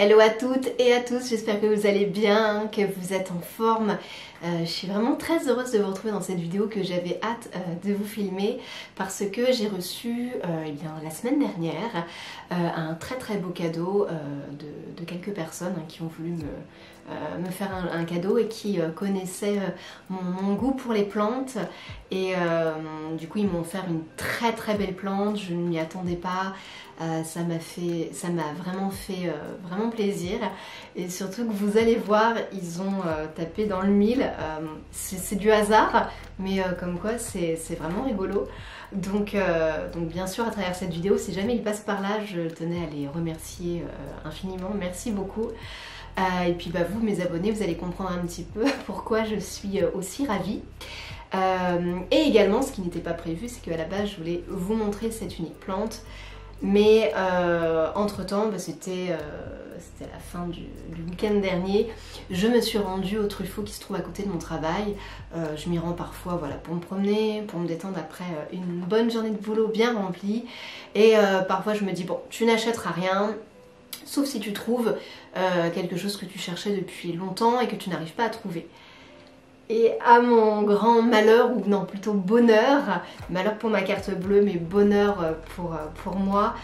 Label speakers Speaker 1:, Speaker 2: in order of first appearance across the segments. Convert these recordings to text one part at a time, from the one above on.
Speaker 1: Hello à toutes et à tous, j'espère que vous allez bien, que vous êtes en forme. Je suis vraiment très heureuse de vous retrouver dans cette vidéo que j'avais hâte de vous filmer parce que j'ai reçu la semaine dernière un très beau cadeau de quelques personnes qui ont voulu me faire un cadeau et qui connaissaient mon goût pour les plantes et du coup ils m'ont offert une très belle plante, je ne m'y attendais pas. Ça m'a vraiment fait vraiment plaisir et surtout que vous allez voir, ils ont tapé dans le mille. C'est du hasard, mais comme quoi c'est vraiment rigolo. Donc bien sûr à travers cette vidéo, si jamais ils passent par là, je tenais à les remercier infiniment. Merci beaucoup. Et puis vous mes abonnés, vous allez comprendre un petit peu pourquoi je suis aussi ravie. Et également ce qui n'était pas prévu, c'est qu'à la base je voulais vous montrer cette unique plante. Mais entre temps, c'était la fin du week-end dernier, je me suis rendue au Truffaut qui se trouve à côté de mon travail. Je m'y rends parfois pour me promener, pour me détendre après une bonne journée de boulot bien remplie. Et parfois je me dis bon, tu n'achèteras rien, sauf si tu trouves quelque chose que tu cherchais depuis longtemps et que tu n'arrives pas à trouver. Et à mon grand malheur, ou non plutôt bonheur, malheur pour ma carte bleue mais bonheur pour moi,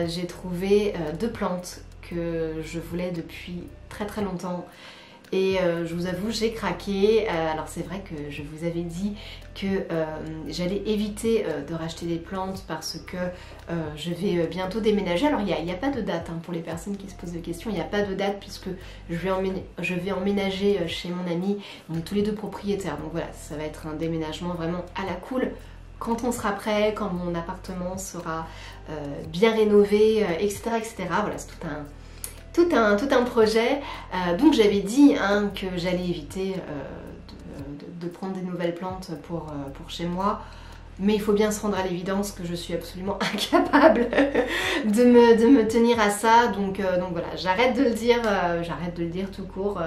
Speaker 1: j'ai trouvé deux plantes que je voulais depuis très longtemps. Et je vous avoue, j'ai craqué. Alors c'est vrai que je vous avais dit que j'allais éviter de racheter des plantes parce que je vais bientôt déménager. Alors il n'y a pas de date pour les personnes qui se posent des questions, il n'y a pas de date puisque je vais emménager chez mon ami. On est tous les deux propriétaires, donc voilà, ça va être un déménagement vraiment à la cool. Quand on sera prêt, quand mon appartement sera bien rénové, etc. Voilà, c'est tout un projet. Donc j'avais dit que j'allais éviter de prendre des nouvelles plantes pour chez moi. Mais il faut bien se rendre à l'évidence que je suis absolument incapable de me tenir à ça. Donc voilà, j'arrête de le dire tout court.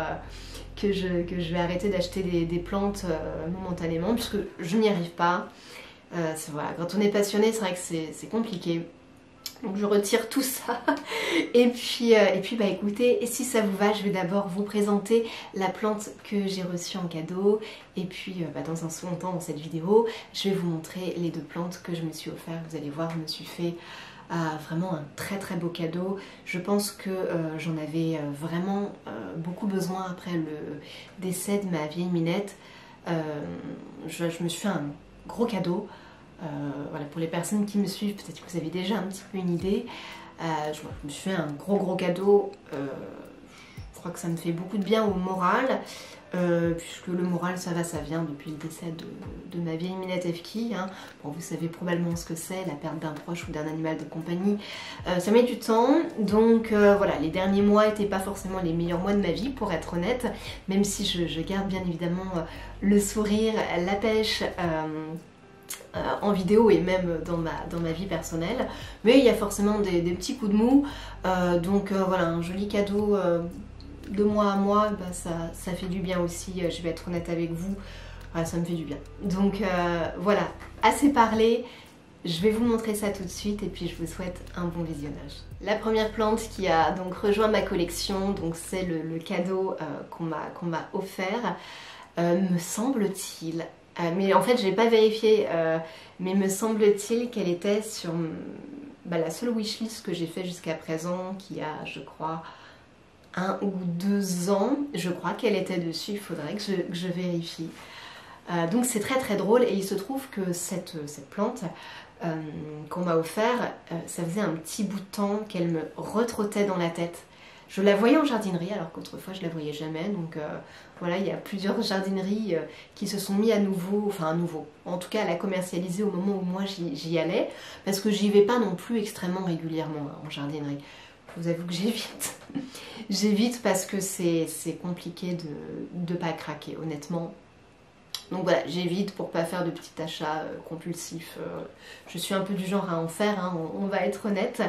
Speaker 1: Que je vais arrêter d'acheter des plantes momentanément puisque je n'y arrive pas. Voilà, quand on est passionné, c'est vrai que c'est compliqué. Donc je retire tout ça. Et puis écoutez, et si ça vous va, je vais d'abord vous présenter la plante que j'ai reçue en cadeau. Et puis dans un second temps dans cette vidéo, je vais vous montrer les deux plantes que je me suis offert. Vous allez voir, je me suis fait vraiment un très beau cadeau. Je pense que j'en avais vraiment beaucoup besoin après le décès de ma vieille Minette. Je me suis fait un gros cadeau. Voilà, pour les personnes qui me suivent, peut-être que vous avez déjà un petit peu une idée. Je me suis fait un gros cadeau. Je crois que ça me fait beaucoup de bien au moral, puisque le moral ça vient depuis le décès de ma vieille Minette Efki. Bon, vous savez probablement ce que c'est, la perte d'un proche ou d'un animal de compagnie. Ça met du temps, donc voilà, les derniers mois n'étaient pas forcément les meilleurs mois de ma vie, pour être honnête, même si je garde bien évidemment le sourire, la pêche. En vidéo et même dans ma vie personnelle, mais il y a forcément des petits coups de mou, donc voilà, un joli cadeau de mois à mois, ça fait du bien aussi, je vais être honnête avec vous, voilà, ça me fait du bien. Donc voilà, assez parlé, je vais vous montrer ça tout de suite et puis je vous souhaite un bon visionnage. La première plante qui a donc rejoint ma collection, donc c'est le cadeau qu'on m'a offert, me semble-t-il. Mais en fait je n'ai pas vérifié, mais me semble-t-il qu'elle était sur la seule wishlist que j'ai fait jusqu'à présent, qui a je crois 1 ou 2 ans, je crois qu'elle était dessus, il faudrait que je vérifie. Donc c'est très drôle et il se trouve que cette plante qu'on m'a offert, ça faisait un petit bout de temps qu'elle me retrottait dans la tête. Je la voyais en jardinerie alors qu'autrefois je la voyais jamais, donc voilà, il y a plusieurs jardineries qui se sont mis à nouveau, en tout cas à la commercialiser au moment où moi j'y allais, parce que j'y vais pas non plus extrêmement régulièrement en jardinerie. Je vous avoue que j'évite parce que c'est compliqué de pas craquer honnêtement. Donc voilà, j'évite pour pas faire de petits achats compulsifs. Je suis un peu du genre à en faire, on va être honnête.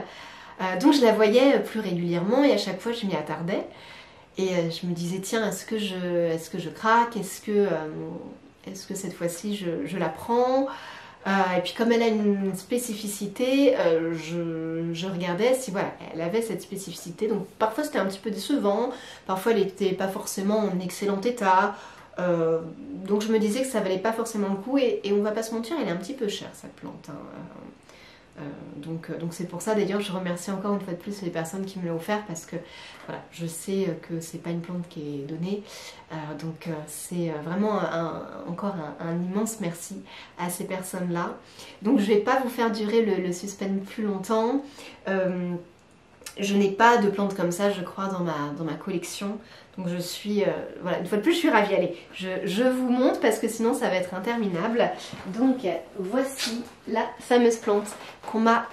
Speaker 1: Donc je la voyais plus régulièrement et à chaque fois je m'y attardais et je me disais tiens, est-ce que je craque, est-ce que cette fois-ci je la prends, Et puis comme elle a une spécificité, je regardais si voilà, elle avait cette spécificité. Donc parfois c'était un petit peu décevant, parfois elle n'était pas forcément en excellent état. Donc je me disais que ça valait pas forcément le coup et on va pas se mentir, elle est un petit peu chère cette plante. Hein. Donc c'est pour ça d'ailleurs je remercie encore une fois de plus les personnes qui me l'ont offert parce que voilà, je sais que c'est pas une plante qui est donnée. C'est vraiment encore un immense merci à ces personnes là. Donc je vais pas vous faire durer le suspense plus longtemps. Je n'ai pas de plantes comme ça je crois dans ma collection. Donc je suis, voilà, une fois de plus je suis ravie. Allez, je vous montre parce que sinon ça va être interminable. Donc voici la fameuse plante qu'on m'a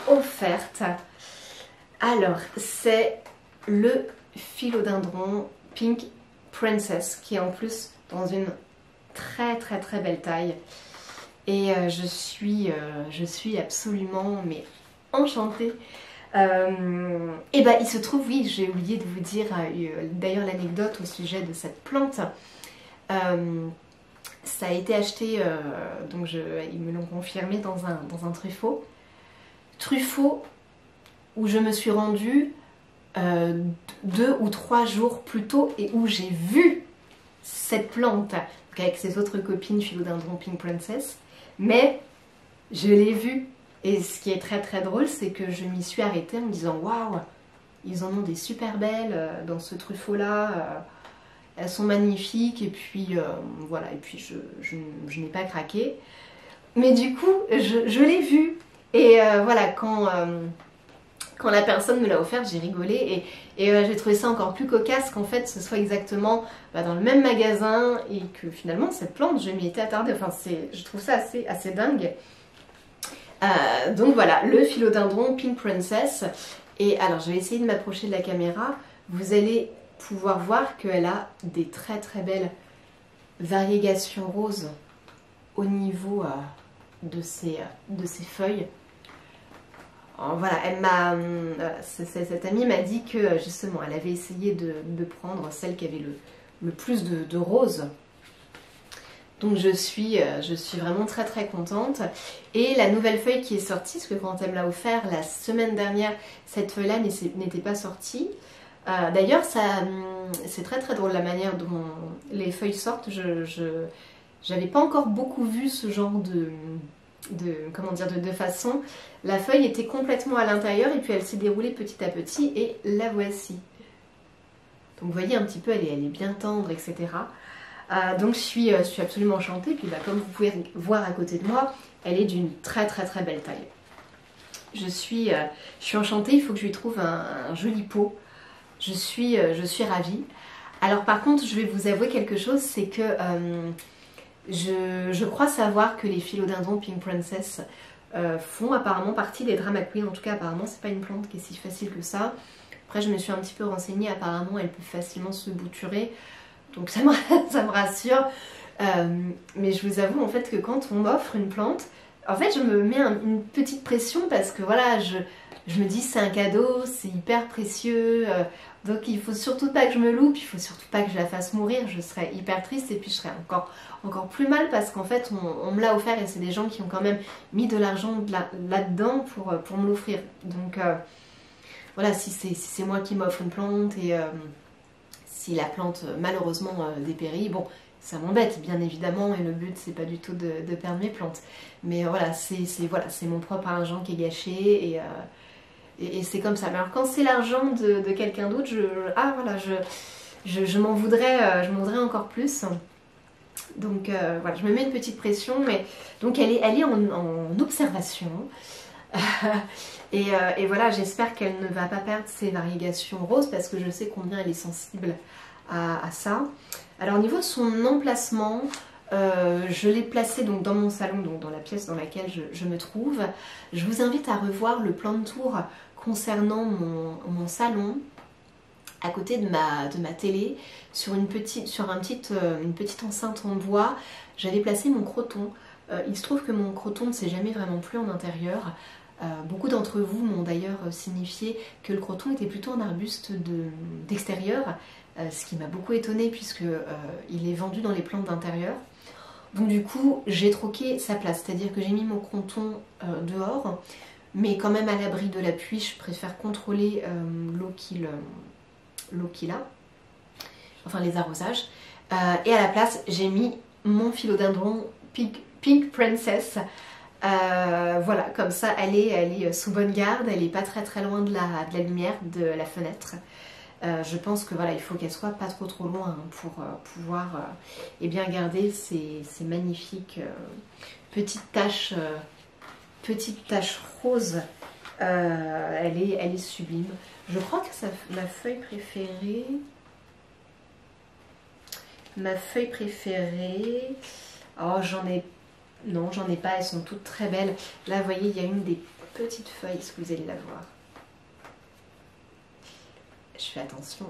Speaker 1: offerte. Alors c'est le Philodendron Pink Princess qui est en plus dans une très belle taille. Et je suis absolument mais enchantée. Et bah il se trouve, oui, j'ai oublié de vous dire d'ailleurs l'anecdote au sujet de cette plante. Ça a été acheté, donc ils me l'ont confirmé dans un truffaut. Truffaut où je me suis rendue 2 ou 3 jours plus tôt et où j'ai vu cette plante donc avec ses autres copines Philodendron Pink Princess. Mais je l'ai vue. Et ce qui est très drôle, c'est que je m'y suis arrêtée en me disant waouh, ils en ont des super belles dans ce truffaut-là, elles sont magnifiques, et puis voilà, et puis je n'ai pas craqué. Mais du coup, je l'ai vue, et voilà, quand la personne me l'a offerte, j'ai rigolé, et j'ai trouvé ça encore plus cocasse qu'en fait ce soit exactement dans le même magasin, et que finalement cette plante, je m'y étais attardée, enfin je trouve ça assez dingue. Donc voilà, le Philodendron Pink Princess. Et alors je vais essayer de m'approcher de la caméra. Vous allez pouvoir voir qu'elle a des très belles variegations roses au niveau de ses feuilles. Alors, voilà, cette amie m'a dit que justement elle avait essayé de prendre celle qui avait le plus de roses. Donc je suis vraiment très contente. Et la nouvelle feuille qui est sortie, parce que quand elle me l'a offert la semaine dernière, cette feuille-là n'était pas sortie. D'ailleurs, c'est très drôle la manière dont les feuilles sortent. J'avais pas encore beaucoup vu ce genre de façon. La feuille était complètement à l'intérieur et puis elle s'est déroulée petit à petit et la voici. Donc vous voyez un petit peu, elle est bien tendre, etc. Donc je suis absolument enchantée. Puis comme vous pouvez voir à côté de moi, elle est d'une très belle taille. Je suis enchantée, il faut que je lui trouve un joli pot. Je suis ravie. Alors par contre, je vais vous avouer quelque chose, c'est que je crois savoir que les Philodendron Pink Princess font apparemment partie des Drama Queen. En tout cas, apparemment, c'est pas une plante qui est si facile que ça. Après, je me suis un petit peu renseignée, apparemment, elle peut facilement se bouturer. Donc ça me rassure. Mais je vous avoue en fait que quand on m'offre une plante, en fait je me mets une petite pression parce que voilà, je me dis c'est un cadeau, c'est hyper précieux. Donc il faut surtout pas que je me loupe, il faut surtout pas que je la fasse mourir, je serais hyper triste et puis je serais encore plus mal parce qu'en fait on me l'a offert et c'est des gens qui ont quand même mis de l'argent là-dedans pour me l'offrir. Donc voilà, si c'est moi qui m'offre une plante et si la plante malheureusement dépérit, bon, ça m'embête bien évidemment et le but c'est pas du tout de perdre mes plantes. Mais voilà, c'est mon propre argent qui est gâché et c'est comme ça. Mais alors quand c'est l'argent de quelqu'un d'autre, je m'en voudrais encore plus. Donc voilà, je me mets une petite pression, mais donc elle est en observation. Et voilà, j'espère qu'elle ne va pas perdre ses variegations roses parce que je sais combien elle est sensible à ça. Alors au niveau de son emplacement, je l'ai placée donc dans mon salon, donc dans la pièce dans laquelle je me trouve. Je vous invite à revoir le plan de tour concernant mon salon à côté de ma télé sur une petite enceinte en bois. J'avais placé mon croton. Il se trouve que mon croton ne s'est jamais vraiment plu en intérieur. Beaucoup d'entre vous m'ont d'ailleurs signifié que le croton était plutôt un arbuste d'extérieur, ce qui m'a beaucoup étonnée puisque il est vendu dans les plantes d'intérieur. Donc du coup, j'ai troqué sa place, c'est-à-dire que j'ai mis mon cronton dehors, mais quand même à l'abri de la pluie, je préfère contrôler l'eau qu'il a, enfin les arrosages. Et à la place, j'ai mis mon philodendron Pink Princess. Voilà, comme ça, elle est sous bonne garde, elle n'est pas très loin de la lumière de la fenêtre. Je pense que voilà, il faut qu'elle soit pas trop loin hein, pour pouvoir eh bien garder ces magnifiques petites taches roses. Elle est sublime. Je crois que c'est ma feuille préférée. Ma feuille préférée. Oh, non, j'en ai pas, elles sont toutes très belles. Là, vous voyez, il y a une des petites feuilles, est-ce que vous allez la voir? Je fais attention.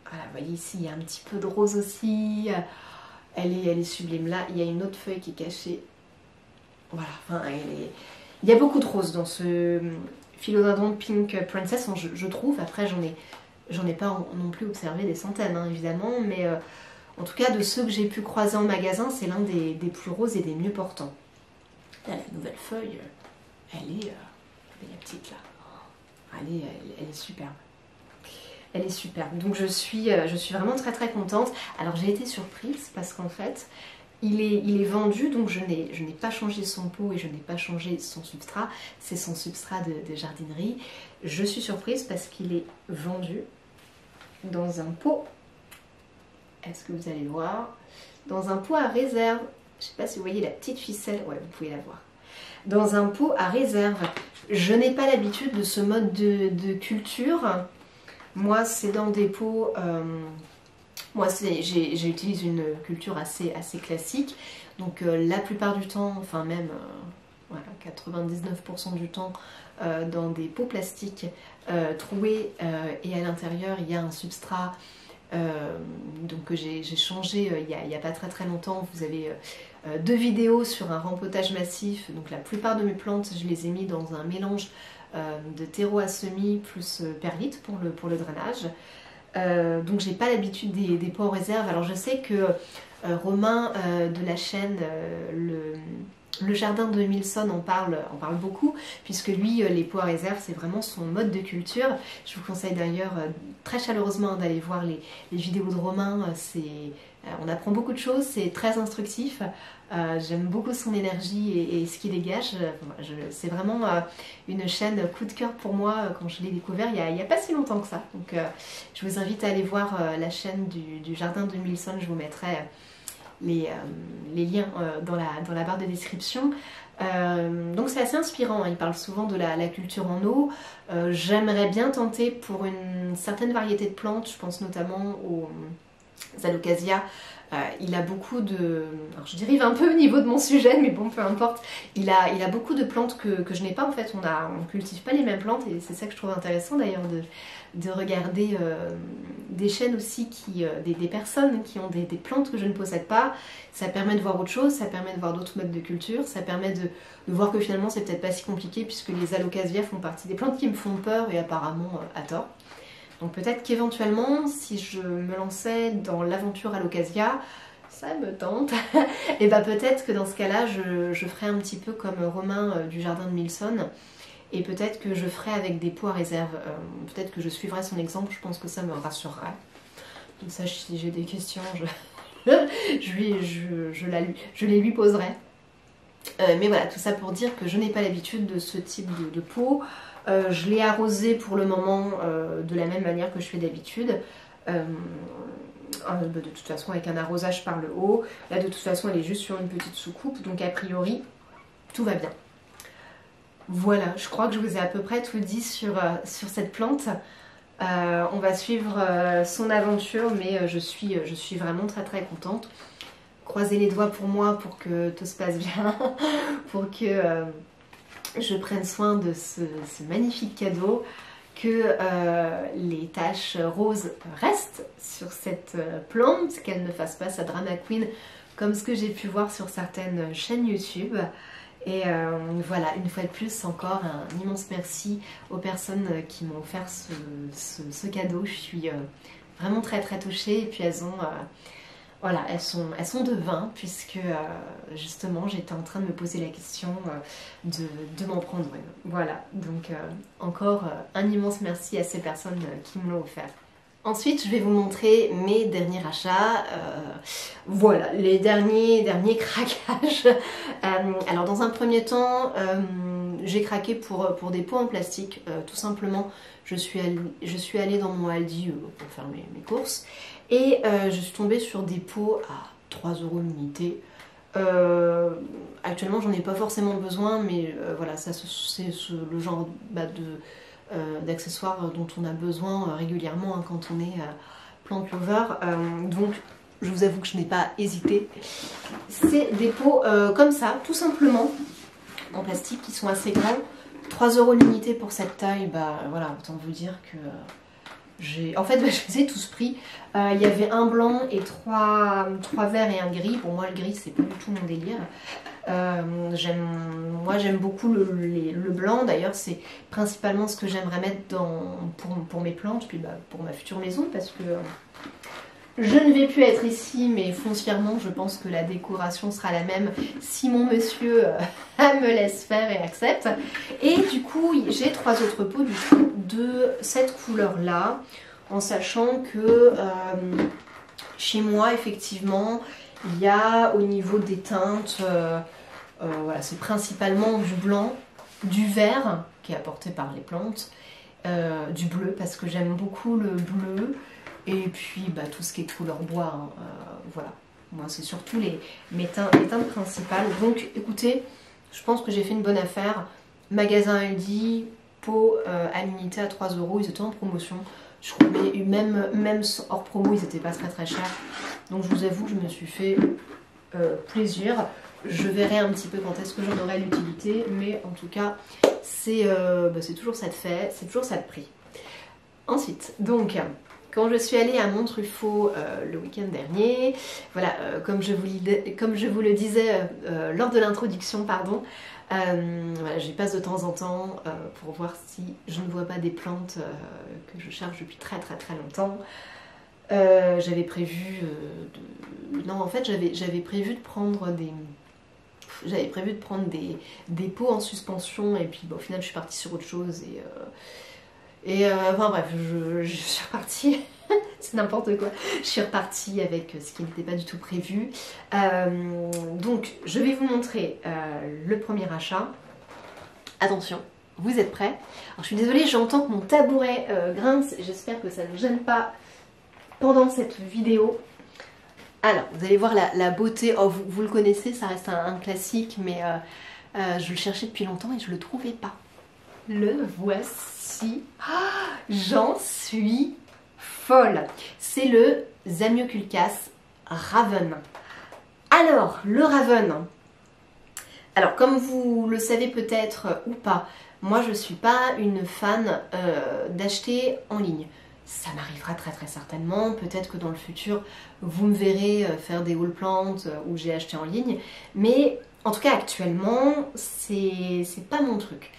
Speaker 1: Voilà, vous voyez ici, il y a un petit peu de rose aussi. Elle est sublime. Là, il y a une autre feuille qui est cachée. Voilà, enfin, il y a beaucoup de roses dans ce philodendron Pink Princess, je trouve. Après, j'en ai pas non plus observé des centaines, hein, évidemment. Mais en tout cas, de ceux que j'ai pu croiser en magasin, c'est l'un des plus roses et des mieux portants. Là, la nouvelle feuille, elle est la petite là. Elle est superbe. Elle est superbe. Donc je suis vraiment très contente. Alors j'ai été surprise parce qu'en fait, il est vendu, donc je n'ai pas changé son pot et je n'ai pas changé son substrat. C'est son substrat de jardinerie. Je suis surprise parce qu'il est vendu dans un pot. Est-ce que vous allez le voir? Dans un pot à réserve. Je ne sais pas si vous voyez la petite ficelle. Ouais, vous pouvez la voir. Dans un pot à réserve. Je n'ai pas l'habitude de ce mode de culture. Moi, c'est dans des pots... moi, j'utilise une culture assez classique. Donc, la plupart du temps, enfin même voilà, 99% du temps, dans des pots plastiques troués et à l'intérieur, il y a un substrat donc que j'ai changé il n'y a pas très longtemps. Vous avez 2 vidéos sur un rempotage massif. Donc, la plupart de mes plantes, je les ai mis dans un mélange de terreau à semis plus perlite pour le drainage. Donc j'ai pas l'habitude des pots en réserve. Alors je sais que Romain de la chaîne le jardin de Milson en parle beaucoup, puisque lui les pots en réserve c'est vraiment son mode de culture. Je vous conseille d'ailleurs très chaleureusement d'aller voir les vidéos de Romain. On apprend beaucoup de choses, c'est très instructif. J'aime beaucoup son énergie et ce qu'il dégage. C'est vraiment une chaîne coup de cœur pour moi quand je l'ai découvert il n'y a pas si longtemps que ça. Donc je vous invite à aller voir la chaîne du jardin de Milson. Je vous mettrai les liens dans la barre de description. Donc c'est assez inspirant, hein. Il parle souvent de la culture en eau. J'aimerais bien tenter pour une certaine variété de plantes, je pense notamment aux Alocasia. Il a beaucoup de... Alors je dérive un peu au niveau de mon sujet, mais bon, peu importe. Il a beaucoup de plantes que je n'ai pas en fait. On cultive pas les mêmes plantes et c'est ça que je trouve intéressant d'ailleurs de regarder des chaînes aussi, des personnes qui ont des plantes que je ne possède pas. Ça permet de voir autre chose, ça permet de voir d'autres modes de culture, ça permet de voir que finalement c'est peut-être pas si compliqué puisque les Alocasia font partie des plantes qui me font peur et apparemment à tort. Donc peut-être qu'éventuellement, si je me lançais dans l'aventure Alocasia, ça me tente, et bah peut-être que dans ce cas-là, je ferais un petit peu comme Romain du jardin de Milson, et peut-être que je ferais avec des pots à réserve. Peut-être que je suivrai son exemple, je pense que ça me rassurera. Comme ça, si j'ai des questions, je les lui poserai. Mais voilà, tout ça pour dire que je n'ai pas l'habitude de ce type de pot. Je l'ai arrosé pour le moment de la même manière que je fais d'habitude. De toute façon avec un arrosage par le haut. Là de toute façon elle est juste sur une petite soucoupe. Donc a priori tout va bien. Voilà, je crois que je vous ai à peu près tout dit sur cette plante. On va suivre son aventure, mais je suis vraiment très contente. Croisez les doigts pour moi pour que tout se passe bien. Pour que... je prenne soin de ce magnifique cadeau, que les taches roses restent sur cette plante, qu'elle ne fasse pas sa drama queen comme ce que j'ai pu voir sur certaines chaînes YouTube. Et voilà, une fois de plus, encore un immense merci aux personnes qui m'ont offert ce cadeau. Je suis vraiment très touchée et puis elles ont Voilà, elles sont de 20 puisque justement j'étais en train de me poser la question de m'en prendre une. Voilà, donc encore un immense merci à ces personnes qui me l'ont offert. Ensuite, je vais vous montrer mes derniers achats. Voilà, les derniers craquages. Alors, dans un premier temps, j'ai craqué pour des pots en plastique. Tout simplement, je suis allée dans mon Aldi pour faire mes courses. Et je suis tombée sur des pots à 3 € l'unité. Actuellement, j'en ai pas forcément besoin, mais voilà, ça c'est le genre d'accessoires dont on a besoin régulièrement hein, quand on est plant lover. Donc je vous avoue que je n'ai pas hésité. C'est des pots comme ça, tout simplement, en plastique, qui sont assez grands. 3 € l'unité pour cette taille, bah voilà, autant vous dire que en fait, je les ai tous pris. Il y avait un blanc et trois verts et un gris. Pour moi, le gris, c'est pas du tout mon délire. Moi, j'aime beaucoup le blanc. D'ailleurs, c'est principalement ce que j'aimerais mettre pour mes plantes, puis pour ma future maison, parce que je ne vais plus être ici, mais foncièrement, je pense que la décoration sera la même si mon monsieur me laisse faire et accepte. Et du coup, j'ai 3 autres pots du coup, de cette couleur-là, en sachant que chez moi, effectivement, il y a au niveau des teintes, voilà, c'est principalement du blanc, du vert, qui est apporté par les plantes, du bleu, parce que j'aime beaucoup le bleu, et puis tout ce qui est couleur bois, hein, voilà. Moi c'est surtout mes teintes principales. Donc écoutez, je pense que j'ai fait une bonne affaire. Magasin Aldi, pot à l'unité à 3 €, ils étaient en promotion. Je crois mais même hors promo, ils n'étaient pas très chers. Donc je vous avoue que je me suis fait plaisir. Je verrai un petit peu quand est-ce que j'en aurai l'utilité, mais en tout cas c'est toujours ça de fait, c'est toujours ça de prix. Ensuite, donc quand je suis allée à Montruffaut le week-end dernier, voilà, comme je vous le disais lors de l'introduction, pardon, voilà, j'y passe de temps en temps pour voir si je ne vois pas des plantes que je cherche depuis très longtemps. J'avais prévu non, en fait, j'avais prévu de prendre des pots en suspension, et puis au final je suis partie sur autre chose enfin bref, je suis repartie, c'est n'importe quoi, je suis repartie avec ce qui n'était pas du tout prévu. Donc je vais vous montrer le premier achat. Attention, vous êtes prêts? Alors je suis désolée, j'entends que mon tabouret grince, j'espère que ça ne gêne pas pendant cette vidéo. Alors, vous allez voir la beauté, oh, vous le connaissez, ça reste un classique, mais je le cherchais depuis longtemps et je ne le trouvais pas. Le voici. Oh, j'en suis folle. C'est le Zamioculcas Raven. Alors, le Raven. Alors, comme vous le savez peut-être ou pas, moi je ne suis pas une fan d'acheter en ligne. Ça m'arrivera très certainement. Peut-être que dans le futur, vous me verrez faire des haul plantes où j'ai acheté en ligne. Mais en tout cas, actuellement, c'est pas mon truc.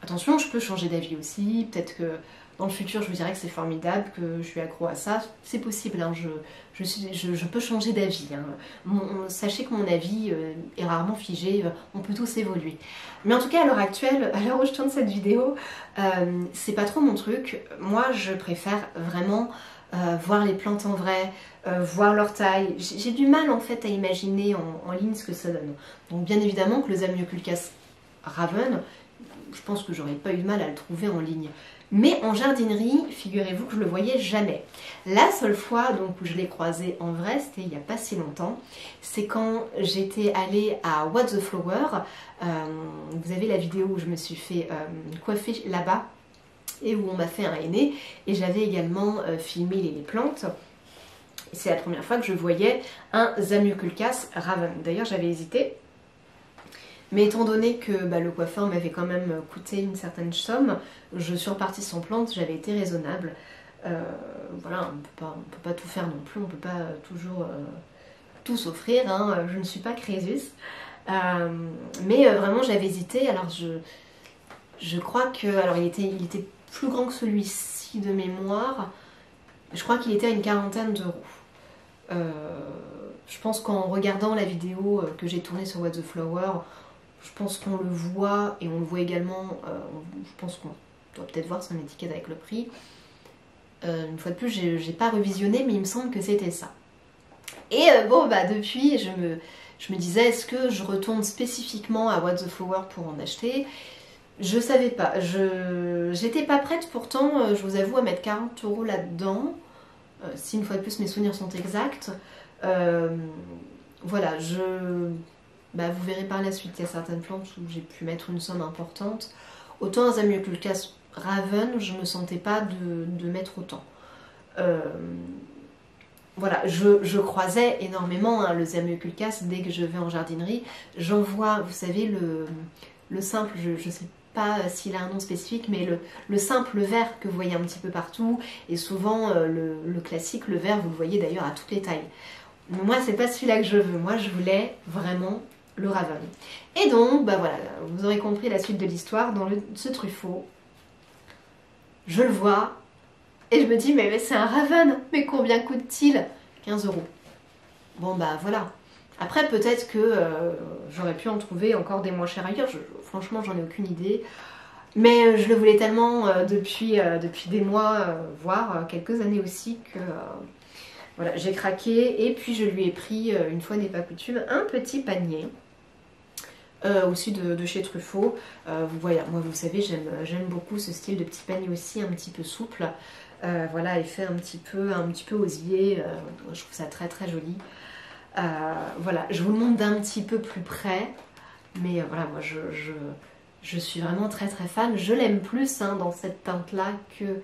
Speaker 1: Attention, je peux changer d'avis aussi, peut-être que dans le futur je vous dirais que c'est formidable, que je suis accro à ça, c'est possible, hein. Je peux changer d'avis, hein. Sachez que mon avis est rarement figé, on peut tous évoluer. Mais en tout cas à l'heure actuelle, à l'heure où je tourne cette vidéo, c'est pas trop mon truc. Moi je préfère vraiment voir les plantes en vrai, voir leur taille. J'ai du mal en fait à imaginer en ligne ce que ça donne. Donc bien évidemment que le Zamioculcas Raven, je pense que j'aurais pas eu de mal à le trouver en ligne. Mais en jardinerie, figurez-vous que je le voyais jamais. La seule fois donc, où je l'ai croisé en vrai, c'était il n'y a pas si longtemps. C'est quand j'étais allée à What the Flower. Vous avez la vidéo où je me suis fait coiffer là-bas et où on m'a fait un henné. Et j'avais également filmé les plantes. C'est la première fois que je voyais un Zamioculcas Raven. D'ailleurs, j'avais hésité. Mais étant donné que le coiffeur m'avait quand même coûté une certaine somme, je suis repartie sans plante, j'avais été raisonnable. Voilà, on peut pas tout faire non plus, on peut pas toujours tout s'offrir, hein. Je ne suis pas Crésus. Mais vraiment j'avais hésité, alors je crois que... Alors il était plus grand que celui-ci de mémoire, je crois qu'il était à une 40aine d'euros. Je pense qu'en regardant la vidéo que j'ai tournée sur What the Flower, je pense qu'on le voit, et on le voit également, je pense qu'on doit peut-être voir son étiquette avec le prix. Une fois de plus, j'ai pas revisionné, mais il me semble que c'était ça. Et bon, bah depuis, je me disais, est-ce que je retourne spécifiquement à What the Flower pour en acheter? Je savais pas, j'étais pas prête pourtant, je vous avoue, à mettre 40 € là-dedans, si une fois de plus mes souvenirs sont exacts. Voilà, bah, vous verrez par la suite, il y a certaines plantes où j'ai pu mettre une somme importante. Autant un Zamioculcas Raven, je me sentais pas de mettre autant. Voilà, je croisais énormément hein, le Zamioculcas dès que je vais en jardinerie. J'en vois, vous savez, le simple, je sais pas s'il a un nom spécifique, mais le simple vert que vous voyez un petit peu partout, et souvent le classique, le vert, vous le voyez d'ailleurs à toutes les tailles. Mais moi, c'est pas celui-là que je veux, moi je voulais vraiment le Raven. Et donc, bah voilà, vous aurez compris la suite de l'histoire, dans ce Truffaut, je le vois, et je me dis, mais c'est un Raven, mais combien coûte-t-il? 15 €. Bon bah voilà. Après peut-être que j'aurais pu en trouver encore des moins chers ailleurs, franchement j'en ai aucune idée. Mais je le voulais tellement depuis des mois, voire quelques années aussi, que voilà, j'ai craqué. Et puis je lui ai pris, une fois n'est pas coutume, un petit panier. Aussi de chez Truffaut. Vous voyez, moi vous savez, j'aime beaucoup ce style de petit panier aussi, un petit peu souple. Voilà, effet un petit peu osier, je trouve ça très très joli. Voilà, je vous le montre d'un petit peu plus près, mais voilà, moi je suis vraiment très très fan. Je l'aime plus hein, dans cette teinte là que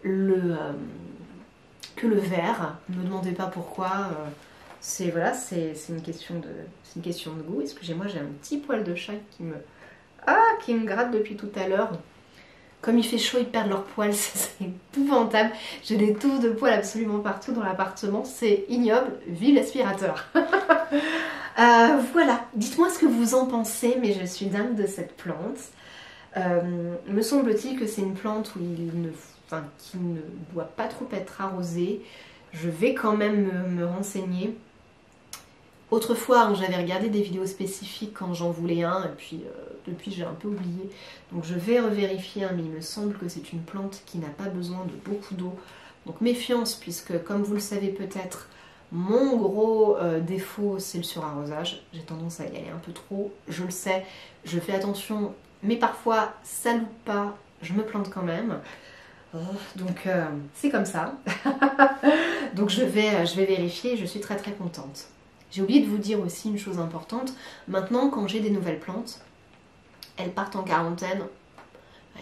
Speaker 1: le vert. Ne me demandez pas pourquoi. C'est voilà, c'est une question de goût. Excusez-moi, j'ai un petit poil de chat qui me gratte depuis tout à l'heure. Comme il fait chaud, ils perdent leurs poils, c'est épouvantable. J'ai des touffes de poils absolument partout dans l'appartement, c'est ignoble, vive l'aspirateur. Voilà, dites-moi ce que vous en pensez, mais je suis dingue de cette plante. Me semble-t-il que c'est une plante où qui ne doit pas trop être arrosée. Je vais quand même me renseigner. Autrefois, hein, j'avais regardé des vidéos spécifiques quand j'en voulais un, et puis depuis j'ai un peu oublié. Donc je vais revérifier, hein, mais il me semble que c'est une plante qui n'a pas besoin de beaucoup d'eau. Donc méfiance, puisque comme vous le savez peut-être, mon gros défaut c'est le surarrosage. J'ai tendance à y aller un peu trop, je le sais, je fais attention, mais parfois ça loupe pas, je me plante quand même. Donc c'est comme ça. Donc je vais vérifier, je suis très très contente. J'ai oublié de vous dire aussi une chose importante. Maintenant, quand j'ai des nouvelles plantes, elles partent en quarantaine,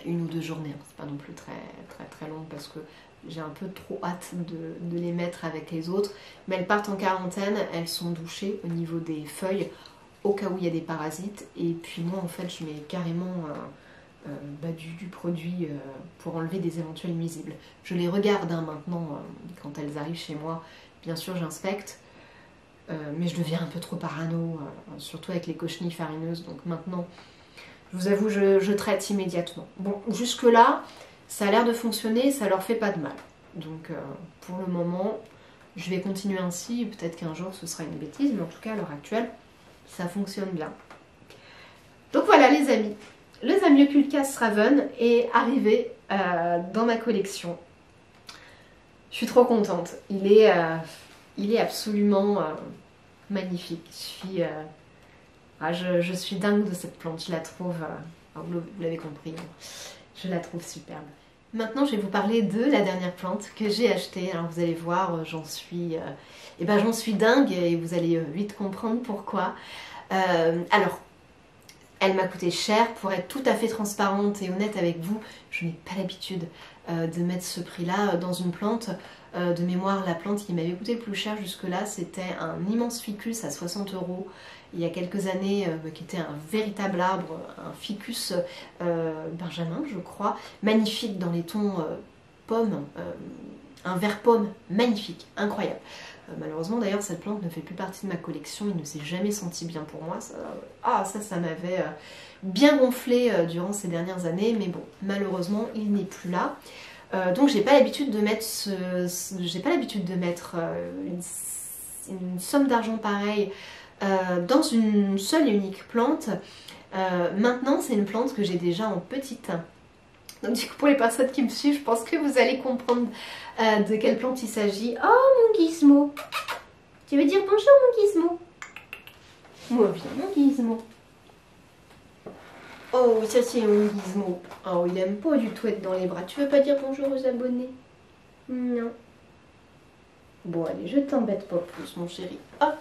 Speaker 1: 1 ou 2 journées. C'est pas non plus très très très long parce que j'ai un peu trop hâte de les mettre avec les autres. Mais elles partent en quarantaine, elles sont douchées au niveau des feuilles au cas où il y a des parasites. Et puis moi, en fait, je mets carrément du produit pour enlever des éventuels nuisibles. Je les regarde hein, maintenant quand elles arrivent chez moi. Bien sûr, j'inspecte. Mais je deviens un peu trop parano, surtout avec les cochenilles farineuses. Donc maintenant, je vous avoue, je traite immédiatement. Bon, jusque là, ça a l'air de fonctionner, ça leur fait pas de mal. Donc pour le moment, je vais continuer ainsi. Peut-être qu'un jour ce sera une bêtise, mais en tout cas à l'heure actuelle, ça fonctionne bien. Donc voilà les amis, le Zamioculcas Raven est arrivé dans ma collection. Je suis trop contente. Il est absolument magnifique. Je suis dingue de cette plante. Je la trouve, vous l'avez compris, je la trouve superbe. Maintenant, je vais vous parler de la dernière plante que j'ai achetée. Alors vous allez voir, j'en suis dingue et vous allez vite comprendre pourquoi. Alors, elle m'a coûté cher. Pour être tout à fait transparente et honnête avec vous, je n'ai pas l'habitude de mettre ce prix-là dans une plante. De mémoire, la plante qui m'avait coûté le plus cher jusque-là, c'était un immense ficus à 60 € il y a quelques années, qui était un véritable arbre, un ficus benjamin, je crois, magnifique dans les tons pomme, un vert pomme magnifique, incroyable. Malheureusement d'ailleurs cette plante ne fait plus partie de ma collection, il ne s'est jamais senti bien pour moi, ça m'avait bien gonflé durant ces dernières années, mais bon, malheureusement il n'est plus là. Donc j'ai pas l'habitude de mettre une somme d'argent pareille dans une seule et unique plante. Maintenant, c'est une plante que j'ai déjà en petite. Donc du coup, pour les personnes qui me suivent, je pense que vous allez comprendre de quelle plante il s'agit. Oh, mon Gizmo! Tu veux dire bonjour, mon Gizmo? Moi, viens, mon Gizmo. Oh, ça c'est mon Gizmo. Oh, il aime pas du tout être dans les bras. Tu veux pas dire bonjour aux abonnés? Non. Bon, allez, je t'embête pas plus, mon chéri. Hop!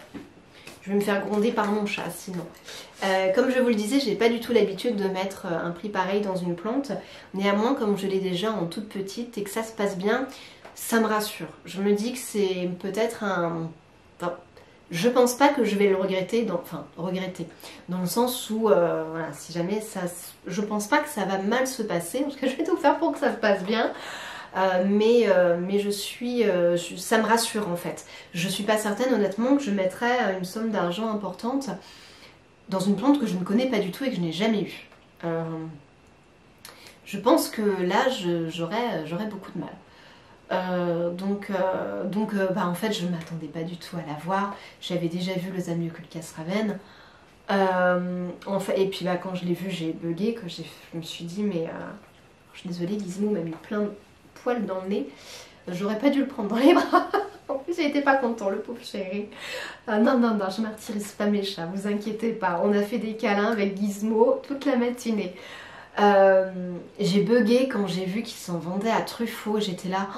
Speaker 1: Je vais me faire gronder par mon chat, sinon. Comme je vous le disais, j'ai pas du tout l'habitude de mettre un prix pareil dans une plante. Néanmoins, comme je l'ai déjà en toute petite et que ça se passe bien, ça me rassure. Je me dis que c'est peut-être un... Enfin, je pense pas que je vais le regretter, enfin, regretter. Dans le sens où, voilà, si jamais ça... Je pense pas que ça va mal se passer. En tout cas, je vais tout faire pour que ça se passe bien. Mais je suis, ça me rassure en fait. Je suis pas certaine honnêtement que je mettrais une somme d'argent importante dans une plante que je ne connais pas du tout et que je n'ai jamais eue. Je pense que là j'aurais beaucoup de mal. Bah, en fait je ne m'attendais pas du tout à la voir. J'avais déjà vu le Zamioculcas Casraven. En fait, et puis bah, quand je l'ai vu j'ai bugué, que je me suis dit mais je suis désolée, Gizmo m'a mis plein de poil dans le nez, j'aurais pas dû le prendre dans les bras. En plus il était pas content, le pauvre chéri. Non, je martyrise pas mes chats, vous inquiétez pas, on a fait des câlins avec Gizmo toute la matinée. J'ai bugué quand j'ai vu qu'ils s'en vendaient à Truffaut, j'étais là,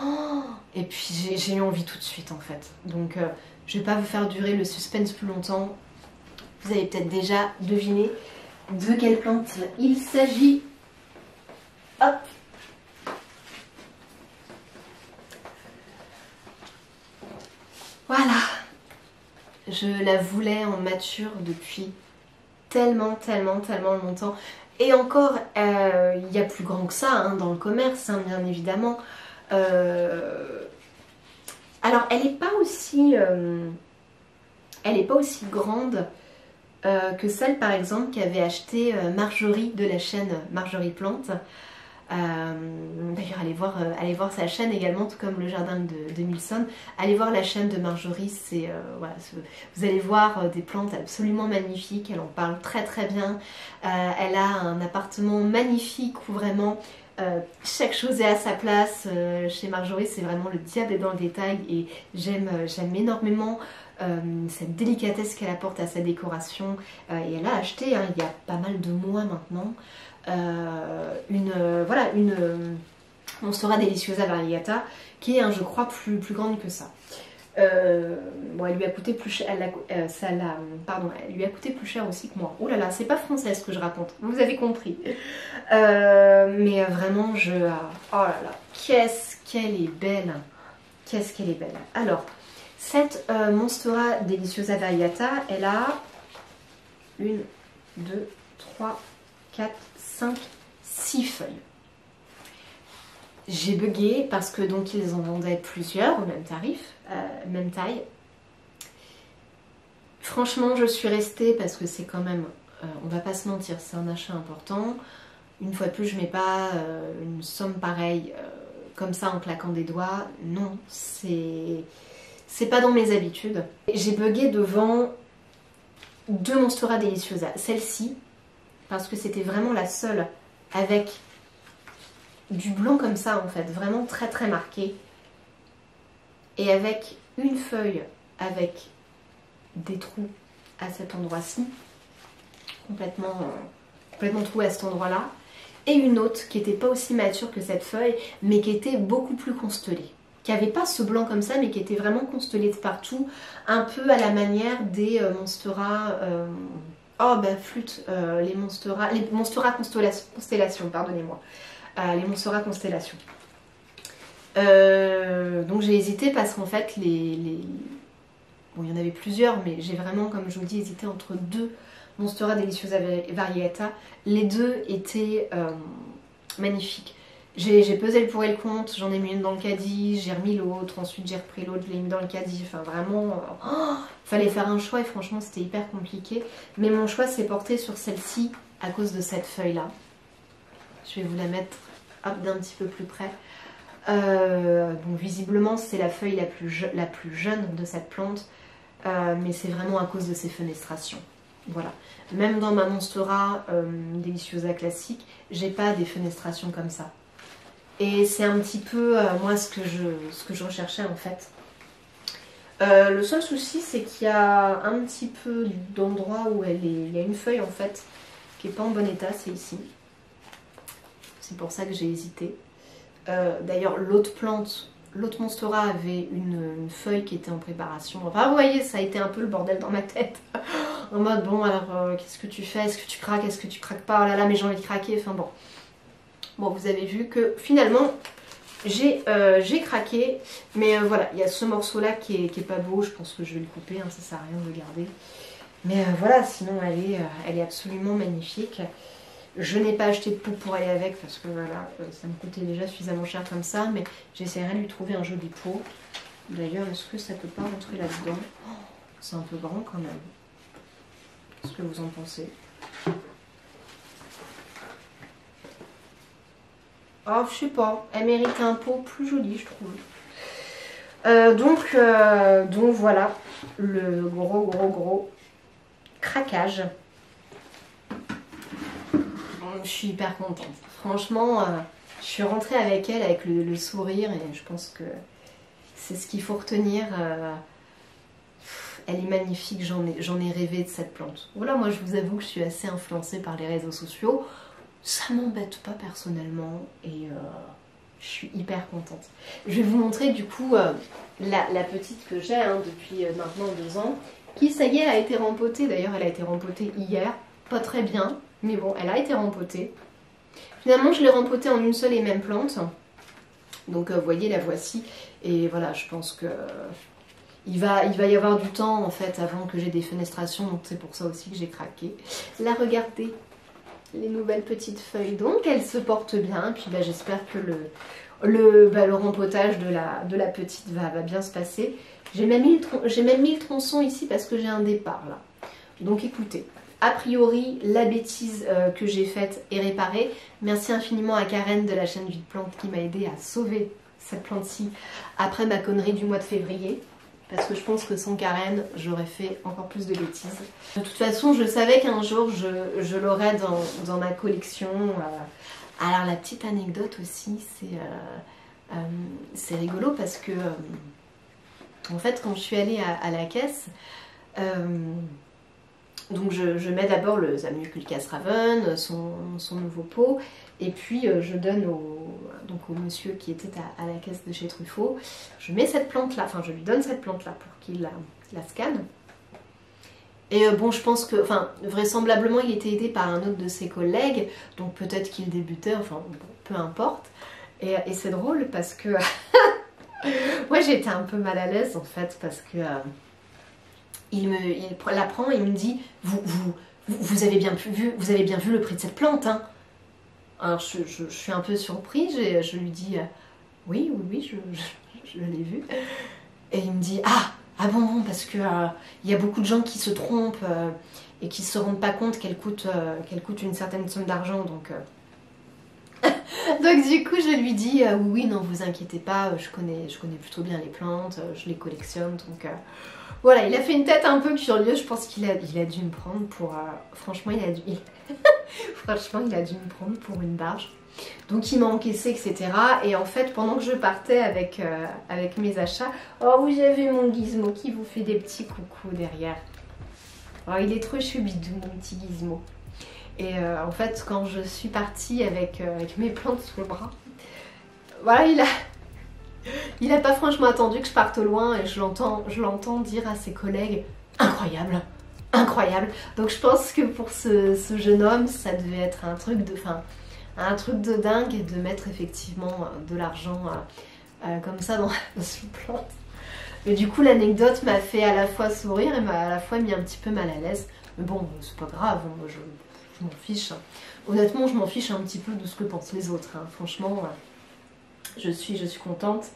Speaker 1: et puis j'ai eu envie tout de suite en fait. Donc je vais pas vous faire durer le suspense plus longtemps, vous avez peut-être déjà deviné de quelle plante il s'agit. Hop. Voilà, je la voulais en mature depuis tellement longtemps. Et encore, il y a plus grand que ça hein, dans le commerce, hein, bien évidemment. Alors, elle n'est pas aussi grande que celle, par exemple, qu'avait acheté Marjorie de la chaîne Marjorie Plante. D'ailleurs allez voir sa chaîne également, tout comme le jardin de Milson. Allez voir la chaîne de Marjorie, c'est voilà, vous allez voir des plantes absolument magnifiques, elle en parle très bien. Elle a un appartement magnifique où vraiment chaque chose est à sa place. Chez Marjorie c'est vraiment le diable est dans le détail et j'aime énormément cette délicatesse qu'elle apporte à sa décoration. Et elle a acheté hein, il y a pas mal de mois maintenant une Monstera Deliciosa Variegata qui est je crois plus grande que ça. Bon, elle lui a coûté plus cher, elle lui a coûté plus cher aussi que moi. Oh là là, c'est pas français ce que je raconte, vous avez compris. Mais vraiment oh là là, qu'est-ce qu'elle est belle. Qu'est-ce qu'elle est belle. Alors, cette Monstera Deliciosa Variegata, elle a 1, 2, 3, 4, 5, 6 feuilles. J'ai bugué parce que donc ils en vendaient plusieurs au même tarif, même taille. Franchement, je suis restée parce que c'est quand même, on va pas se mentir, c'est un achat important. Une fois de plus, je mets pas une somme pareille comme ça en claquant des doigts. Non, c'est pas dans mes habitudes. J'ai bugué devant 2 Monstera Deliciosa. Celle-ci, parce que c'était vraiment la seule avec du blanc comme ça en fait, vraiment très marqué, et avec une feuille avec des trous à cet endroit-ci, complètement trouée à cet endroit-là, et une autre qui n'était pas aussi mature que cette feuille, mais qui était beaucoup plus constellée, qui n'avait pas ce blanc comme ça, mais qui était vraiment constellée de partout, un peu à la manière des Monstera... oh bah flûte, les Monstera Constellation, pardonnez-moi. Les Monstera Constellation. Donc j'ai hésité parce qu'en fait, bon, il y en avait plusieurs, mais j'ai vraiment, comme je vous dis, hésité entre 2 Monstera Deliciosa Variegata. Les 2 étaient magnifiques. J'ai pesé le pour et le contre, j'en ai mis une dans le caddie, j'ai remis l'autre, ensuite j'ai repris l'autre, je l'ai mis dans le caddie, enfin vraiment, fallait faire un choix et franchement c'était hyper compliqué. Mais mon choix s'est porté sur celle-ci à cause de cette feuille-là. Je vais vous la mettre d'un petit peu plus près. Bon, visiblement c'est la feuille la plus jeune de cette plante. mais c'est vraiment à cause de ses fenestrations. Voilà. Même dans ma Monstera Deliciosa classique, j'ai pas des fenestrations comme ça. Et c'est un petit peu moi ce que je recherchais en fait. Le seul souci c'est qu'il y a un petit peu d'endroit où il y a une feuille en fait qui est pas en bon état, c'est ici. C'est pour ça que j'ai hésité. D'ailleurs l'autre plante, l'autre Monstera avait une feuille qui était en préparation. Enfin vous voyez, ça a été un peu le bordel dans ma tête. En mode bon alors qu'est-ce que tu fais? Est-ce que tu craques? Est-ce que tu craques pas? Oh là là mais j'ai envie de craquer, enfin bon. Bon vous avez vu que finalement j'ai craqué. Mais voilà, il y a ce morceau là qui est pas beau, je pense que je vais le couper, hein, ça sert à rien de le garder. Mais voilà, sinon elle est absolument magnifique. Je n'ai pas acheté de pot pour aller avec parce que voilà, ça me coûtait déjà suffisamment cher comme ça. Mais j'essaierai de lui trouver un joli pot. D'ailleurs, est-ce que ça peut pas rentrer là-dedans? Oh, c'est un peu grand quand même. Qu'est-ce que vous en pensez? Oh, je sais pas. Elle mérite un pot plus joli, je trouve. Donc voilà, le gros craquage. Je suis hyper contente. Franchement, je suis rentrée avec elle avec le sourire et je pense que c'est ce qu'il faut retenir. Elle est magnifique, j'en ai rêvé de cette plante. Voilà, moi je vous avoue que je suis assez influencée par les réseaux sociaux. Ça m'embête pas personnellement et je suis hyper contente. Je vais vous montrer du coup la petite que j'ai depuis maintenant 2 ans, qui ça y est a été rempotée. D'ailleurs elle a été rempotée hier, pas très bien, mais bon elle a été rempotée. Finalement je l'ai rempotée en une seule et même plante. Donc vous voyez la voici et voilà je pense que il va y avoir du temps en fait avant que j'ai des fenestrations, donc c'est pour ça aussi que j'ai craqué. Là regardez les nouvelles petites feuilles, donc elles se portent bien. Et puis bah, j'espère que le rempotage de la petite va bien se passer. J'ai même mis le tronçon ici parce que j'ai un départ là. Donc écoutez, a priori la bêtise que j'ai faite est réparée. Merci infiniment à Karen de la chaîne Vie de Plante qui m'a aidé à sauver cette plante-ci après ma connerie du mois de février. Parce que je pense que sans Karen, j'aurais fait encore plus de bêtises. De toute façon, je savais qu'un jour, je l'aurais dans ma collection. Alors la petite anecdote aussi, c'est rigolo parce que, en fait, quand je suis allée à la caisse, donc je mets d'abord le Zamioculcas Raven, son nouveau pot, et puis je donne au monsieur qui était à la caisse de chez Truffaut, je mets cette plante là, enfin je lui donne cette plante là pour qu'il la scanne. Et bon je pense que, enfin vraisemblablement il était aidé par un autre de ses collègues, donc peut-être qu'il débutait, enfin bon, peu importe. Et c'est drôle parce que moi j'étais un peu mal à l'aise en fait parce que il la prend et il me dit vous avez bien vu le prix de cette plante hein? Alors je suis un peu surprise, je lui dis oui, je l'ai vu. Et il me dit ah bon parce que il y a beaucoup de gens qui se trompent et qui se rendent pas compte qu'elle coûte une certaine somme d'argent, donc donc du coup je lui dis oui non vous inquiétez pas, je connais plutôt bien les plantes, je les collectionne, donc voilà, il a fait une tête un peu curieuse, je pense qu'il a dû me prendre pour franchement franchement il a dû me prendre pour une barge. Donc il m'a encaissé, etc. Et en fait, pendant que je partais avec mes achats, oh vous avez mon Gizmo qui vous fait des petits coucous derrière. Oh, il est trop choubidou mon petit Gizmo. Et en fait, quand je suis partie avec mes plantes sous le bras, voilà, il a pas franchement attendu que je parte au loin et je l'entends dire à ses collègues incroyable, incroyable. Donc je pense que pour ce jeune homme, ça devait être un truc de dingue de mettre effectivement de l'argent comme ça dans une plante. Mais du coup l'anecdote m'a fait à la fois sourire et m'a à la fois mis un petit peu mal à l'aise. Mais bon, c'est pas grave, moi je m'en fiche. Honnêtement, je m'en fiche un petit peu de ce que pensent les autres. Hein. Franchement, je suis contente.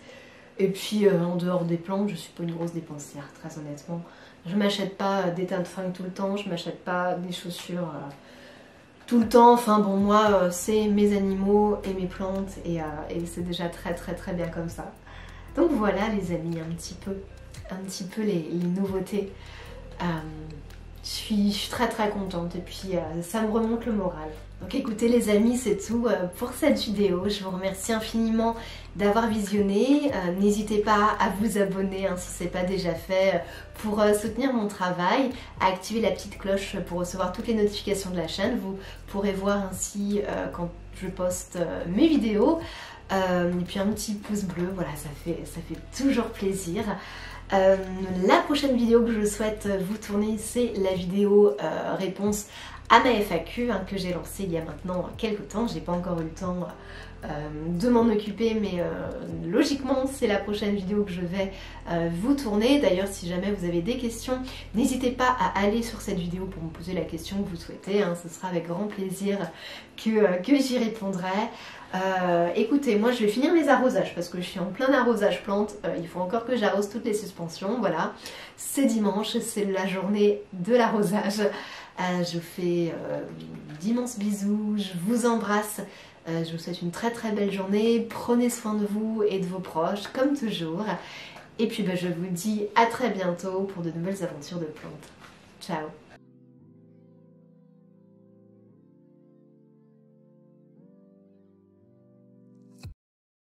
Speaker 1: Et puis en dehors des plantes, je suis pas une grosse dépensière, très honnêtement. Je m'achète pas des teintes de fringues tout le temps, je m'achète pas des chaussures tout le temps. Enfin bon, moi c'est mes animaux et mes plantes et c'est déjà très bien comme ça. Donc voilà les amis, un petit peu les nouveautés. Je suis très contente et puis ça me remonte le moral. Donc écoutez les amis, c'est tout pour cette vidéo. Je vous remercie infiniment d'avoir visionné. N'hésitez pas à vous abonner si ce n'est pas déjà fait pour soutenir mon travail, à activer la petite cloche pour recevoir toutes les notifications de la chaîne. Vous pourrez voir ainsi quand je poste mes vidéos. Et puis un petit pouce bleu, voilà, ça fait toujours plaisir. La prochaine vidéo que je souhaite vous tourner, c'est la vidéo réponse à ma FAQ que j'ai lancée il y a maintenant quelques temps. J'ai pas encore eu le temps de m'en occuper, mais logiquement c'est la prochaine vidéo que je vais vous tourner. D'ailleurs, si jamais vous avez des questions, n'hésitez pas à aller sur cette vidéo pour me poser la question que vous souhaitez. Ce sera avec grand plaisir que j'y répondrai. Écoutez, moi je vais finir mes arrosages parce que je suis en plein arrosage plante. Il faut encore que j'arrose toutes les suspensions. Voilà, c'est dimanche, c'est la journée de l'arrosage. Je vous fais d'immenses bisous, je vous embrasse. Je vous souhaite une très belle journée. Prenez soin de vous et de vos proches comme toujours. Et puis je vous dis à très bientôt pour de nouvelles aventures de plantes. Ciao.